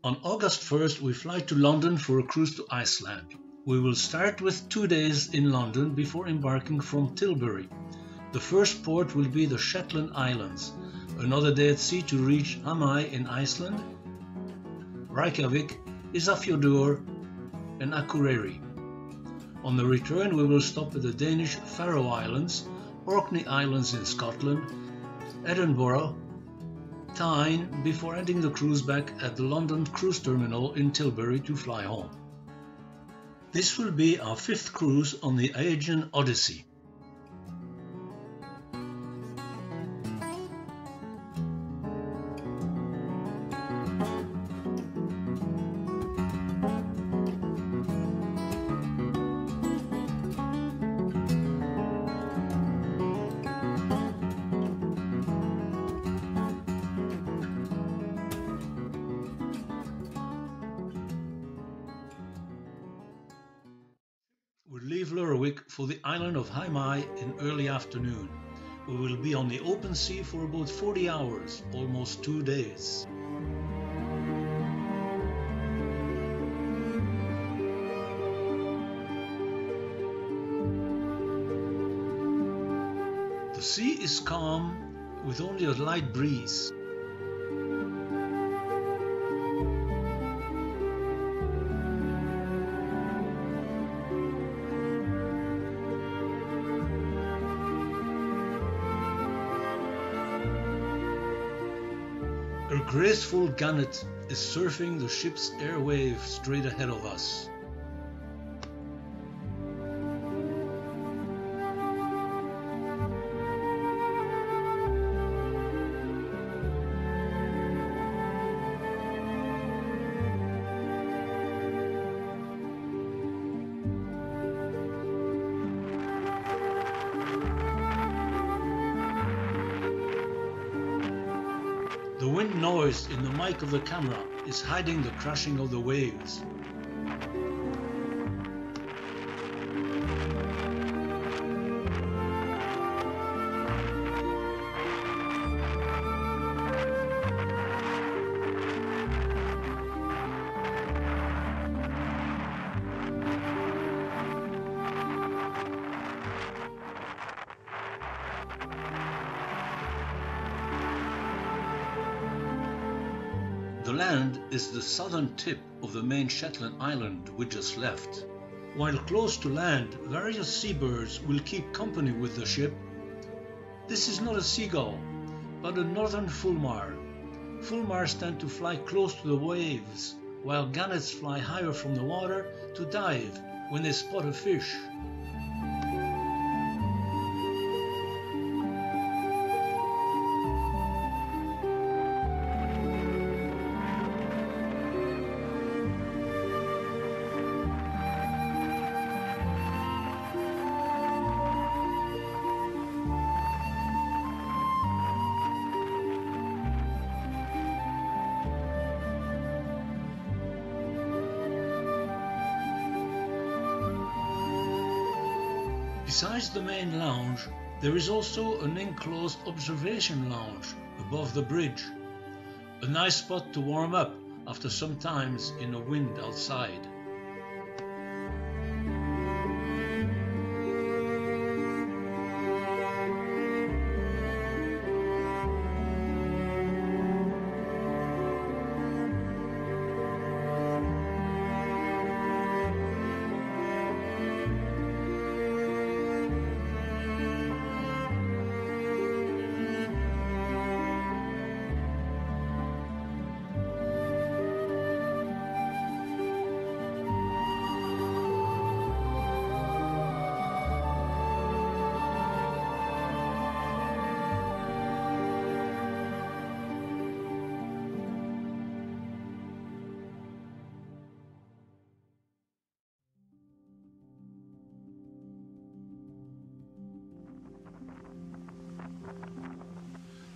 On August 1st we fly to London for a cruise to Iceland. We will start with 2 days in London before embarking from Tilbury. The first port will be the Shetland Islands, another day at sea to reach Heimaey in Iceland, Reykjavik, Isafjordur and Akureyri. On the return we will stop at the Danish Faroe Islands, Orkney Islands in Scotland, Edinburgh, Tyne before ending the cruise back at the London Cruise Terminal in Tilbury to fly home. This will be our 5th cruise on the Aegean Odyssey. We'll leave Lerwick for the island of Heimaey in early afternoon. We will be on the open sea for about 40 hours, almost 2 days. The sea is calm with only a light breeze. A graceful gannet is surfing the ship's airwave straight ahead of us. The wind noise in the mic of the camera is hiding the crashing of the waves. The land is the southern tip of the main Shetland island we just left. While close to land, various seabirds will keep company with the ship. This is not a seagull, but a northern fulmar. Fulmars tend to fly close to the waves, while gannets fly higher from the water to dive when they spot a fish. Besides the main lounge, there is also an enclosed observation lounge above the bridge. A nice spot to warm up after some times in the wind outside.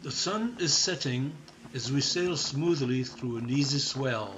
The sun is setting as we sail smoothly through an easy swell.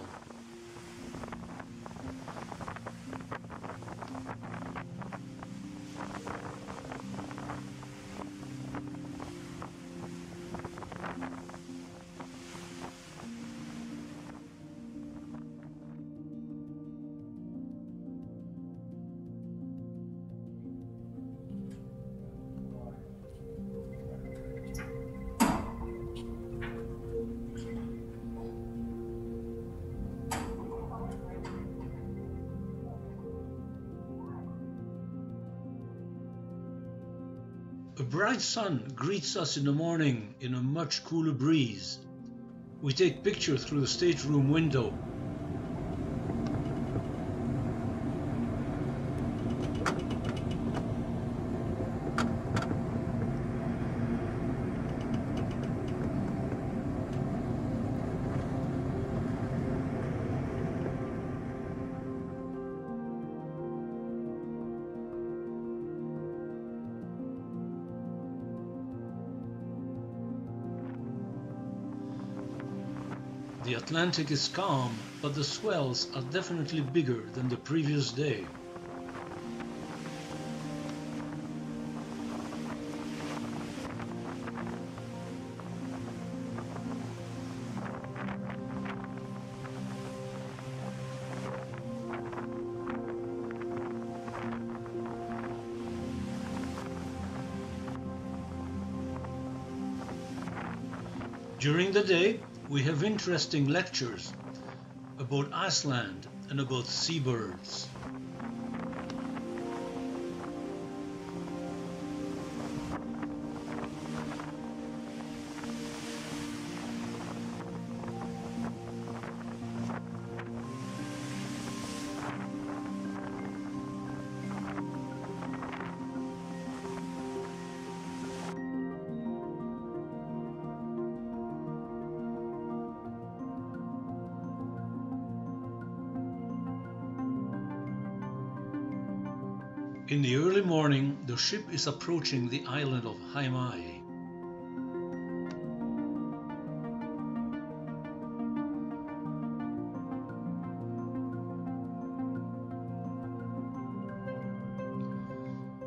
A bright sun greets us in the morning in a much cooler breeze. We take pictures through the stateroom window. The Atlantic is calm, but the swells are definitely bigger than the previous day. During the day, we have interesting lectures about Iceland and about seabirds. In the early morning, the ship is approaching the island of Heimaey.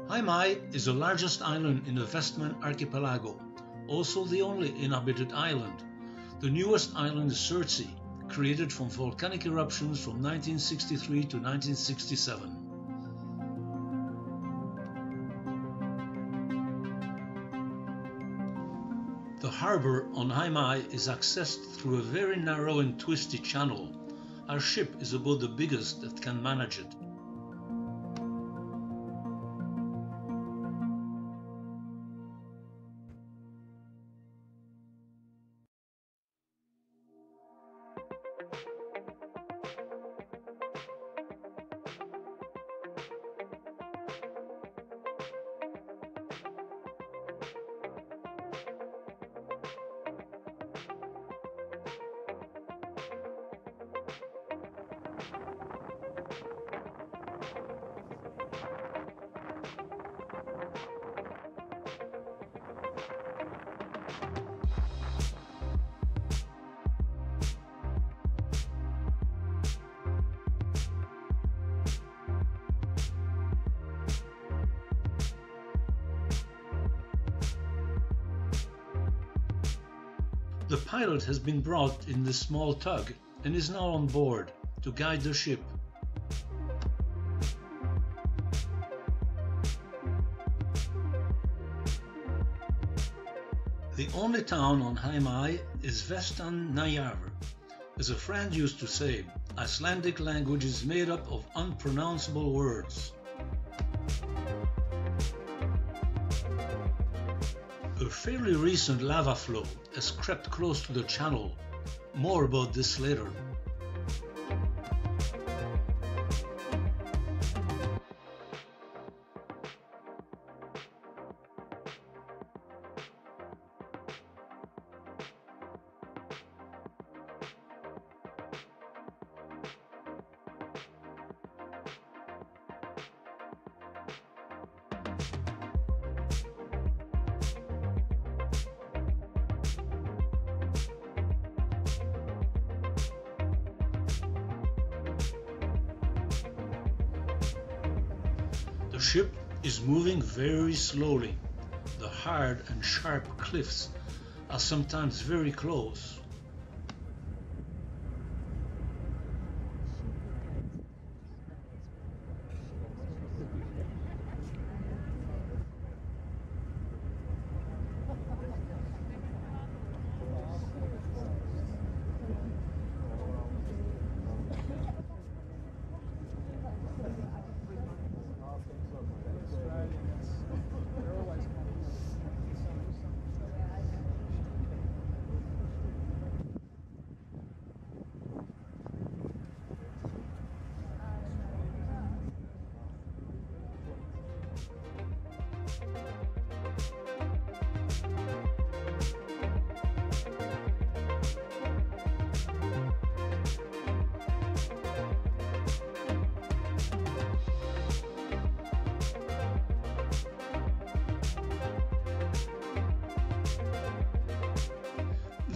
Heimaey is the largest island in the Westman archipelago, also the only inhabited island. The newest island is Surtsey, created from volcanic eruptions from 1963 to 1967. The harbour on Heimaey is accessed through a very narrow and twisty channel. Our ship is about the biggest that can manage it. The pilot has been brought in this small tug and is now on board to guide the ship. The only town on Heimaey is Vestan Nayar. As a friend used to say, Icelandic language is made up of unpronounceable words. A fairly recent lava flow has crept close to the channel. More about this later. The ship is moving very slowly. The hard and sharp cliffs are sometimes very close.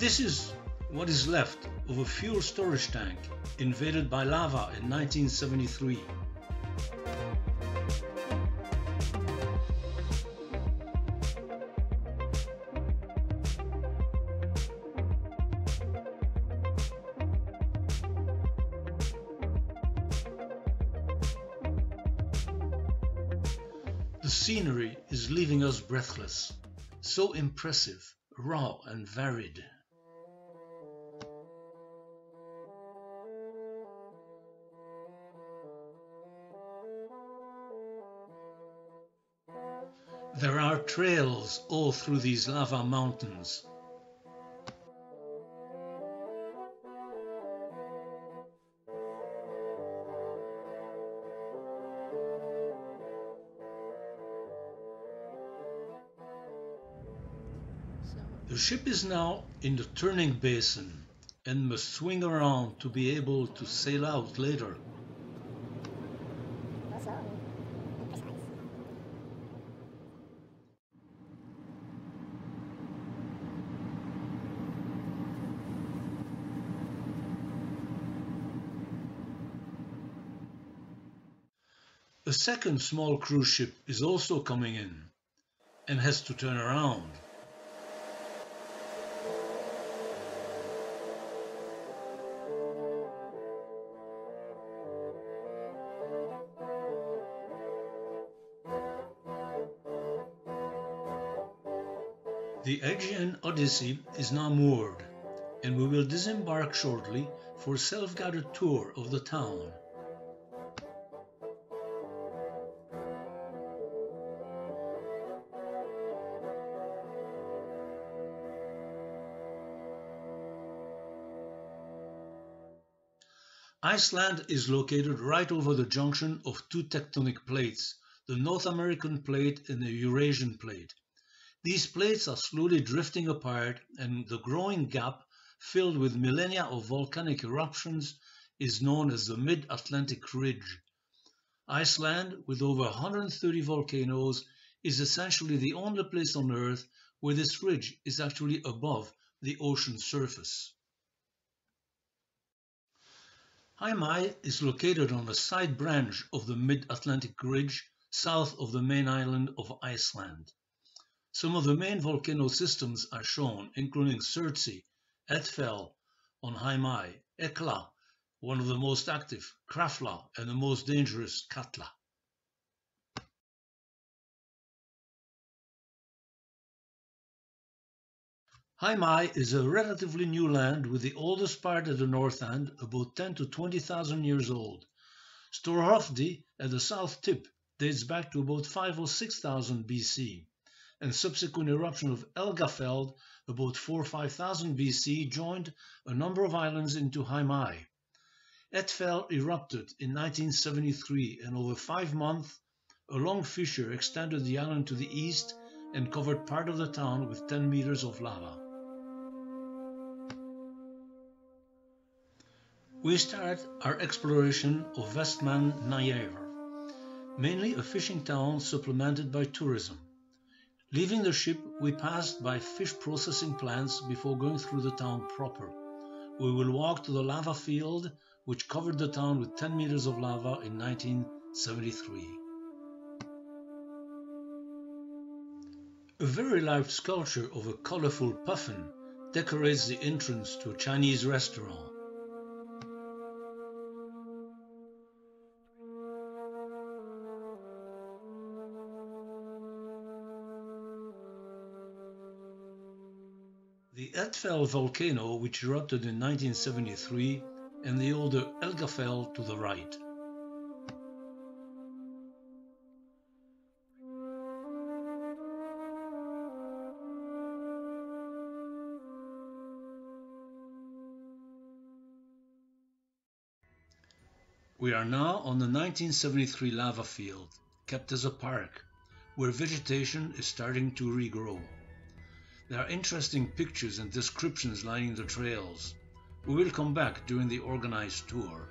This is what is left of a fuel storage tank invaded by lava in 1973. The scenery is leaving us breathless, so impressive, raw and varied. There are trails all through these lava mountains. The ship is now in the turning basin and must swing around to be able to sail out later. A second small cruise ship is also coming in and has to turn around. The Aegean Odyssey is now moored, and we will disembark shortly for a self-guided tour of the town. Iceland is located right over the junction of two tectonic plates, the North American plate and the Eurasian plate. These plates are slowly drifting apart, and the growing gap, filled with millennia of volcanic eruptions, is known as the Mid-Atlantic Ridge. Iceland, with over 130 volcanoes, is essentially the only place on Earth where this ridge is actually above the ocean surface. Heimaey is located on a side branch of the Mid-Atlantic Ridge, south of the main island of Iceland. Some of the main volcano systems are shown, including Surtsey, Eldfell on Heimaey, Hekla, one of the most active, Krafla, and the most dangerous, Katla. Heimaey is a relatively new land, with the oldest part at the north end about 10 to 20,000 years old. Storhofdi at the south tip dates back to about 5 or 6,000 BC, and subsequent eruption of Eldfell about 4 or 5,000 BC joined a number of islands into Heimaey. Eldfell erupted in 1973, and over 5 months a long fissure extended the island to the east and covered part of the town with 10 meters of lava. We start our exploration of Vestmannaeyjar, mainly a fishing town supplemented by tourism. Leaving the ship, we passed by fish processing plants before going through the town proper. We will walk to the lava field, which covered the town with 10 meters of lava in 1973. A very large sculpture of a colorful puffin decorates the entrance to a Chinese restaurant. The Eldfell volcano, which erupted in 1973, and the older Eldfell to the right. We are now on the 1973 lava field, kept as a park, where vegetation is starting to regrow. There are interesting pictures and descriptions lining the trails. We will come back during the organized tour.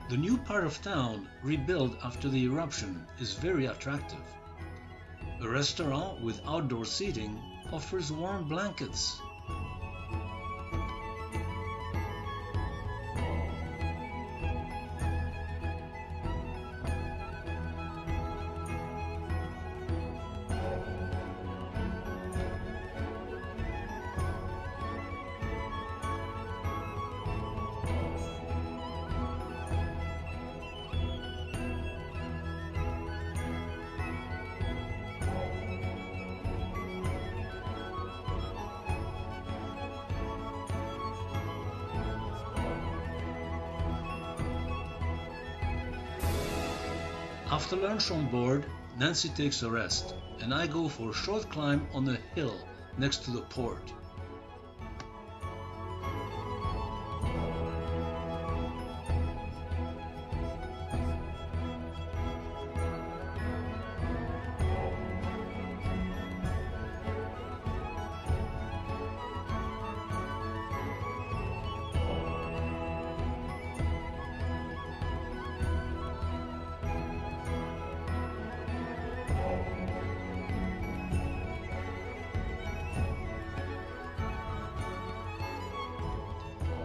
The new part of town, rebuilt after the eruption, is very attractive. A restaurant with outdoor seating offers warm blankets. After lunch on board, Nancy takes a rest, and I go for a short climb on a hill next to the port.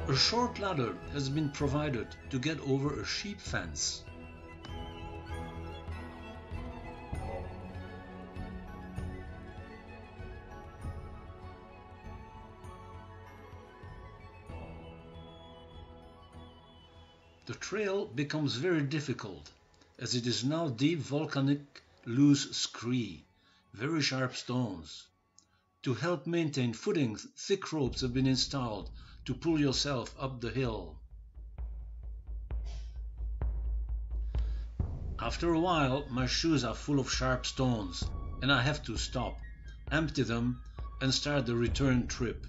A short ladder has been provided to get over a sheep fence. The trail becomes very difficult, as it is now deep volcanic loose scree, very sharp stones. To help maintain footing, thick ropes have been installed to pull yourself up the hill. After a while, my shoes are full of sharp stones, and I have to stop, empty them, and start the return trip.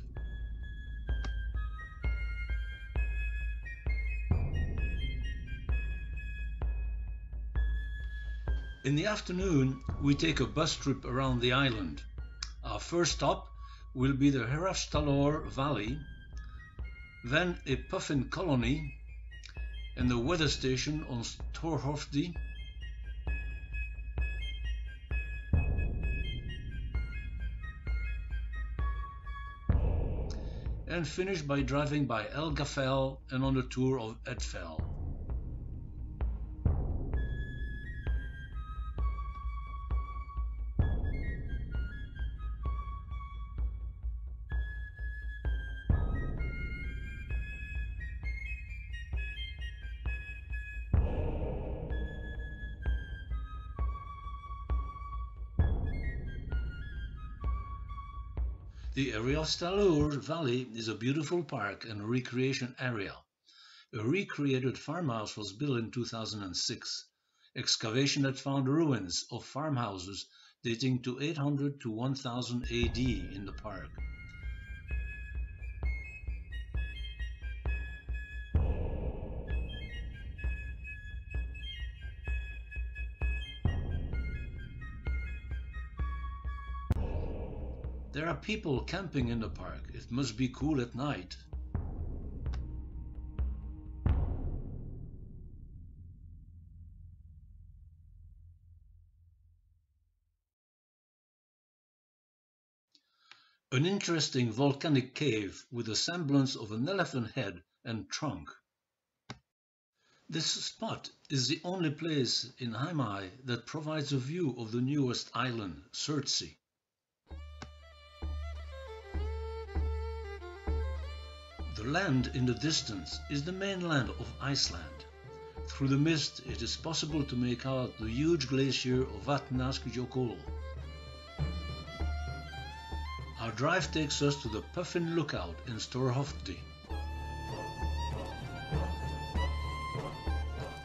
In the afternoon, we take a bus trip around the island. Our first stop will be the Herafstalor Valley, then a puffin colony and the weather station on Storhofdi, and finish by driving by Eldfell and on a tour of Eldfell. The Herafstalor Valley is a beautiful park and recreation area. A recreated farmhouse was built in 2006. Excavation had found ruins of farmhouses dating to 800 to 1000 AD in the park. There are people camping in the park. It must be cool at night. An interesting volcanic cave with a semblance of an elephant head and trunk. This spot is the only place in Heimaey that provides a view of the newest island, Surtsey. The land in the distance is the mainland of Iceland. Through the mist it is possible to make out the huge glacier of Vatnajökull. Our drive takes us to the Puffin lookout in Storhofdi.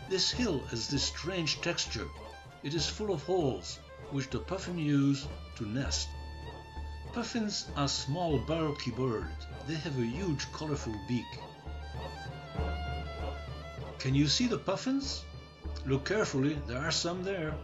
This hill has this strange texture. It is full of holes, which the puffin use to nest. Puffins are small bulky birds. They have a huge colorful beak. Can you see the puffins? Look carefully, there are some there.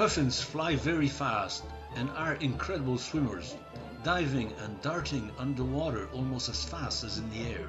Puffins fly very fast and are incredible swimmers, diving and darting underwater almost as fast as in the air.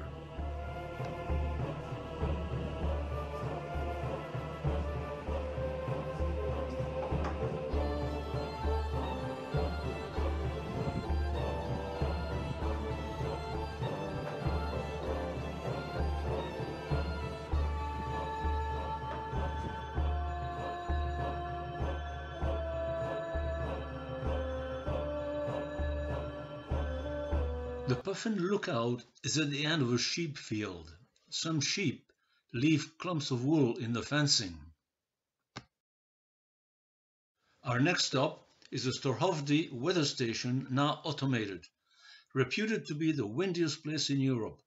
The puffin lookout is at the end of a sheep field. Some sheep leave clumps of wool in the fencing. Our next stop is the Storhovdy weather station, now automated. Reputed to be the windiest place in Europe,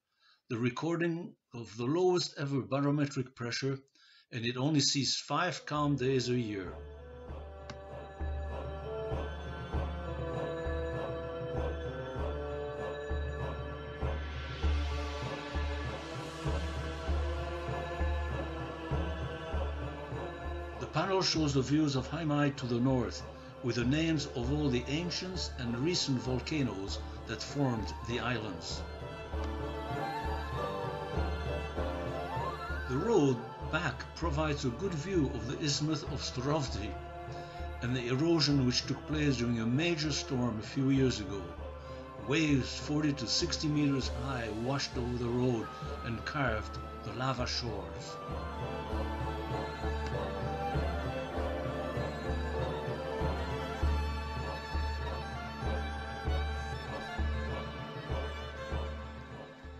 the recording of the lowest ever barometric pressure, and it only sees 5 calm days a year. The panel shows the views of Heimaey to the north, with the names of all the ancient and recent volcanoes that formed the islands. The road back provides a good view of the Isthmus of Storhovdy and the erosion which took place during a major storm a few years ago. Waves 40 to 60 meters high washed over the road and carved the lava shores.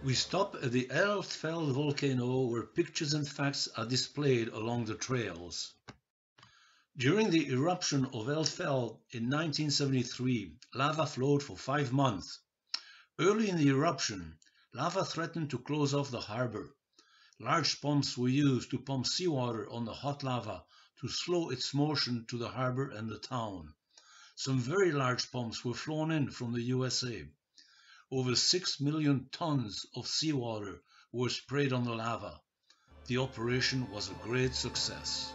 We stop at the Eldfell volcano, where pictures and facts are displayed along the trails. During the eruption of Eldfell in 1973, lava flowed for 5 months. Early in the eruption, lava threatened to close off the harbor. Large pumps were used to pump seawater on the hot lava to slow its motion to the harbor and the town. Some very large pumps were flown in from the USA. Over 6 million tons of seawater were sprayed on the lava. The operation was a great success.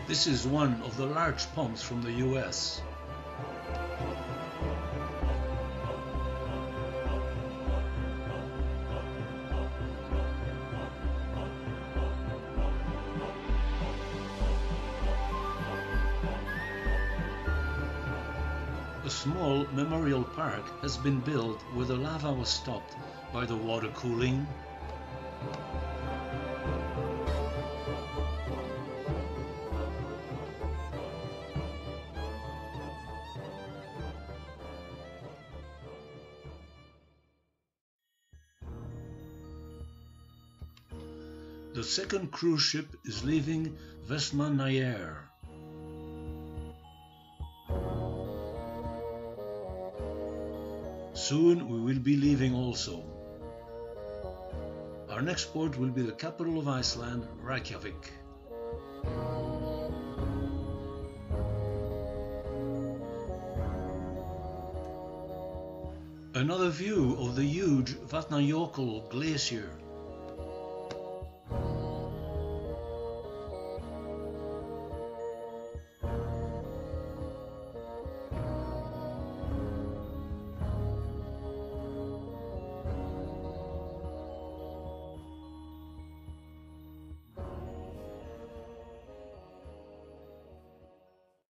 This is one of the large pumps from the US. A small memorial park has been built where the lava was stopped by the water cooling. The second cruise ship is leaving Vestmannaeyjar. Soon we will be leaving also. Our next port will be the capital of Iceland, Reykjavik. Another view of the huge Vatnajökull glacier